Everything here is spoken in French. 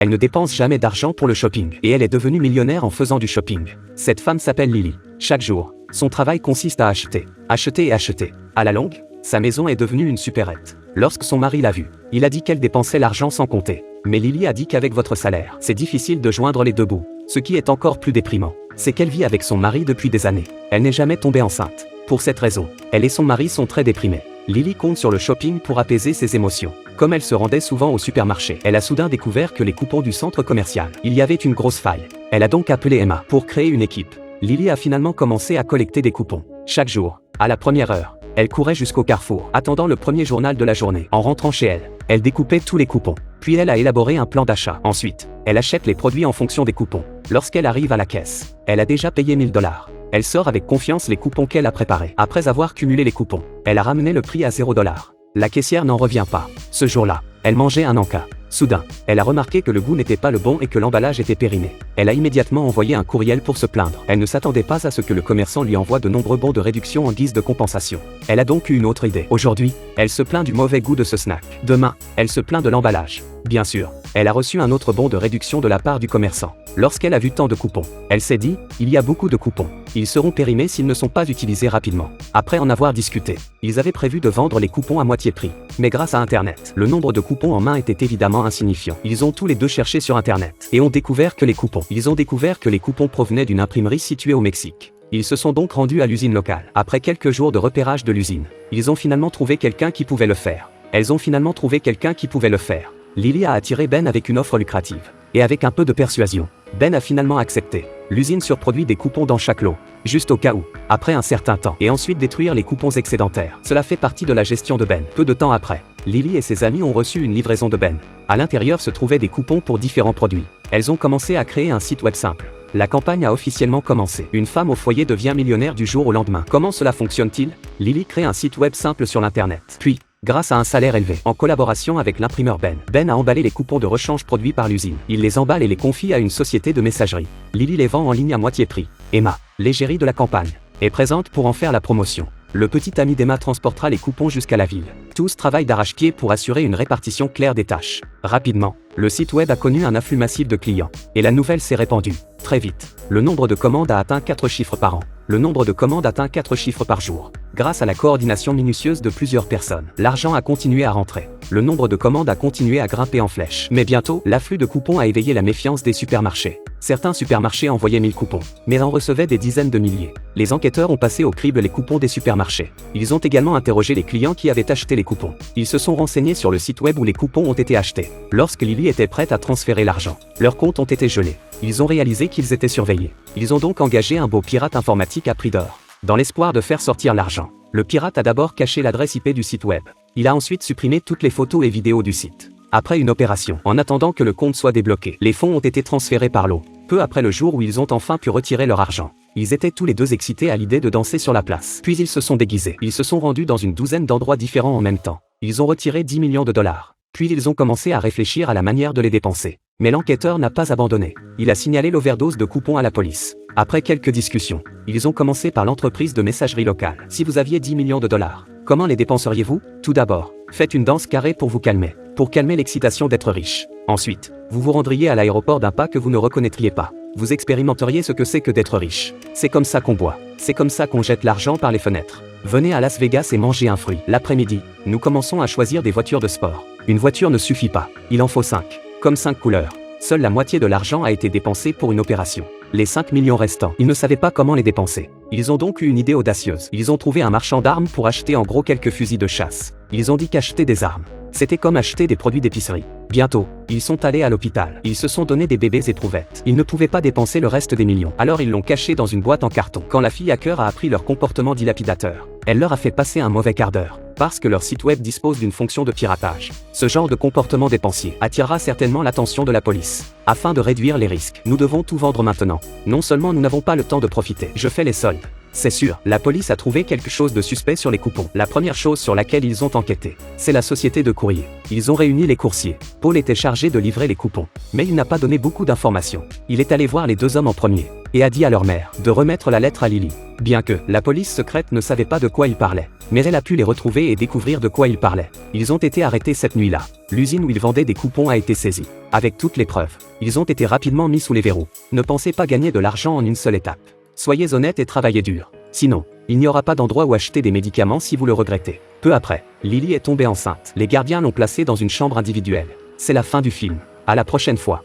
Elle ne dépense jamais d'argent pour le shopping. Et elle est devenue millionnaire en faisant du shopping. Cette femme s'appelle Lily. Chaque jour, son travail consiste à acheter, acheter et acheter. À la longue, sa maison est devenue une supérette. Lorsque son mari l'a vue, il a dit qu'elle dépensait l'argent sans compter. Mais Lily a dit qu'avec votre salaire, c'est difficile de joindre les deux bouts. Ce qui est encore plus déprimant, c'est qu'elle vit avec son mari depuis des années. Elle n'est jamais tombée enceinte. Pour cette raison, elle et son mari sont très déprimés. Lily compte sur le shopping pour apaiser ses émotions. Comme elle se rendait souvent au supermarché, elle a soudain découvert que les coupons du centre commercial, il y avait une grosse faille. Elle a donc appelé Emma pour créer une équipe. Lily a finalement commencé à collecter des coupons. Chaque jour, à la première heure, elle courait jusqu'au carrefour, attendant le premier journal de la journée. En rentrant chez elle, elle découpait tous les coupons. Puis elle a élaboré un plan d'achat. Ensuite, elle achète les produits en fonction des coupons. Lorsqu'elle arrive à la caisse, elle a déjà payé 1000 $. Elle sort avec confiance les coupons qu'elle a préparés. Après avoir cumulé les coupons, elle a ramené le prix à 0 $. La caissière n'en revient pas. Ce jour-là, elle mangeait un encas. Soudain, elle a remarqué que le goût n'était pas le bon et que l'emballage était périmé. Elle a immédiatement envoyé un courriel pour se plaindre. Elle ne s'attendait pas à ce que le commerçant lui envoie de nombreux bons de réduction en guise de compensation. Elle a donc eu une autre idée. Aujourd'hui, elle se plaint du mauvais goût de ce snack. Demain, elle se plaint de l'emballage. Bien sûr, elle a reçu un autre bon de réduction de la part du commerçant. Lorsqu'elle a vu tant de coupons, elle s'est dit, il y a beaucoup de coupons. Ils seront périmés s'ils ne sont pas utilisés rapidement. Après en avoir discuté, ils avaient prévu de vendre les coupons à moitié prix. Mais grâce à Internet, le nombre de coupons en main était évidemment insignifiant. Ils ont tous les deux cherché sur Internet et ont découvert que les coupons provenaient d'une imprimerie située au Mexique. Ils se sont donc rendus à l'usine locale. Après quelques jours de repérage de l'usine, ils ont finalement trouvé quelqu'un qui pouvait le faire. Elles ont finalement trouvé quelqu'un qui pouvait le faire. Lily a attiré Ben avec une offre lucrative. Et avec un peu de persuasion, Ben a finalement accepté. L'usine surproduit des coupons dans chaque lot, juste au cas où, après un certain temps, et ensuite détruire les coupons excédentaires. Cela fait partie de la gestion de Ben. Peu de temps après, Lily et ses amis ont reçu une livraison de Ben. À l'intérieur se trouvaient des coupons pour différents produits. Elles ont commencé à créer un site web simple. La campagne a officiellement commencé. Une femme au foyer devient millionnaire du jour au lendemain. Comment cela fonctionne-t-il? Lily crée un site web simple sur l'internet. Puis, grâce à un salaire élevé, en collaboration avec l'imprimeur Ben a emballé les coupons de rechange produits par l'usine. Il les emballe et les confie à une société de messagerie. Lily les vend en ligne à moitié prix. Emma, l'égérie de la campagne, est présente pour en faire la promotion. Le petit ami d'Emma transportera les coupons jusqu'à la ville. Tous travaillent d'arrache-pied pour assurer une répartition claire des tâches. Rapidement, le site web a connu un afflux massif de clients. Et la nouvelle s'est répandue. Très vite, le nombre de commandes a atteint 4 chiffres par an. Le nombre de commandes atteint 4 chiffres par jour. Grâce à la coordination minutieuse de plusieurs personnes, l'argent a continué à rentrer. Le nombre de commandes a continué à grimper en flèche. Mais bientôt, l'afflux de coupons a éveillé la méfiance des supermarchés. Certains supermarchés envoyaient 1000 coupons, mais en recevaient des dizaines de milliers. Les enquêteurs ont passé au crible les coupons des supermarchés. Ils ont également interrogé les clients qui avaient acheté les coupons. Ils se sont renseignés sur le site web où les coupons ont été achetés. Lorsque Lily était prête à transférer l'argent, leurs comptes ont été gelés. Ils ont réalisé qu'ils étaient surveillés. Ils ont donc engagé un beau pirate informatique à prix d'or, dans l'espoir de faire sortir l'argent. Le pirate a d'abord caché l'adresse IP du site web. Il a ensuite supprimé toutes les photos et vidéos du site. Après une opération, en attendant que le compte soit débloqué, les fonds ont été transférés par l'eau. Peu après le jour où ils ont enfin pu retirer leur argent, ils étaient tous les deux excités à l'idée de danser sur la place. Puis ils se sont déguisés. Ils se sont rendus dans une douzaine d'endroits différents en même temps. Ils ont retiré 10 millions de $. Puis ils ont commencé à réfléchir à la manière de les dépenser. Mais l'enquêteur n'a pas abandonné. Il a signalé l'overdose de coupons à la police. Après quelques discussions, ils ont commencé par l'entreprise de messagerie locale. Si vous aviez 10 millions de $, comment les dépenseriez-vous? Tout d'abord, faites une danse carrée pour vous calmer. Pour calmer l'excitation d'être riche. Ensuite, vous vous rendriez à l'aéroport d'un pas que vous ne reconnaîtriez pas. Vous expérimenteriez ce que c'est que d'être riche. C'est comme ça qu'on boit. C'est comme ça qu'on jette l'argent par les fenêtres. Venez à Las Vegas et mangez un fruit. L'après-midi, nous commençons à choisir des voitures de sport. Une voiture ne suffit pas. Il en faut 5. Comme 5 couleurs. Seule la moitié de l'argent a été dépensée pour une opération. Les 5 millions restants, ils ne savaient pas comment les dépenser. Ils ont donc eu une idée audacieuse. Ils ont trouvé un marchand d'armes pour acheter en gros quelques fusils de chasse. Ils ont dit qu'acheter des armes, c'était comme acheter des produits d'épicerie. Bientôt, ils sont allés à l'hôpital. Ils se sont donné des bébés éprouvettes. Ils ne pouvaient pas dépenser le reste des millions. Alors ils l'ont caché dans une boîte en carton. Quand la fille hacker a appris leur comportement dilapidateur, elle leur a fait passer un mauvais quart d'heure. Parce que leur site web dispose d'une fonction de piratage. Ce genre de comportement dépensier attirera certainement l'attention de la police. Afin de réduire les risques, nous devons tout vendre maintenant. Non seulement nous n'avons pas le temps de profiter, je fais les soldes. C'est sûr, la police a trouvé quelque chose de suspect sur les coupons. La première chose sur laquelle ils ont enquêté, c'est la société de courrier. Ils ont réuni les coursiers. Paul était chargé de livrer les coupons. Mais il n'a pas donné beaucoup d'informations. Il est allé voir les deux hommes en premier, et a dit à leur mère de remettre la lettre à Lily. Bien que la police secrète ne savait pas de quoi il parlait, Mais elle a pu les retrouver et découvrir de quoi ils parlaient. Ils ont été arrêtés cette nuit-là. L'usine où ils vendaient des coupons a été saisie. Avec toutes les preuves, ils ont été rapidement mis sous les verrous. Ne pensez pas gagner de l'argent en une seule étape. Soyez honnête et travaillez dur. Sinon, il n'y aura pas d'endroit où acheter des médicaments si vous le regrettez. Peu après, Lily est tombée enceinte. Les gardiens l'ont placée dans une chambre individuelle. C'est la fin du film. À la prochaine fois.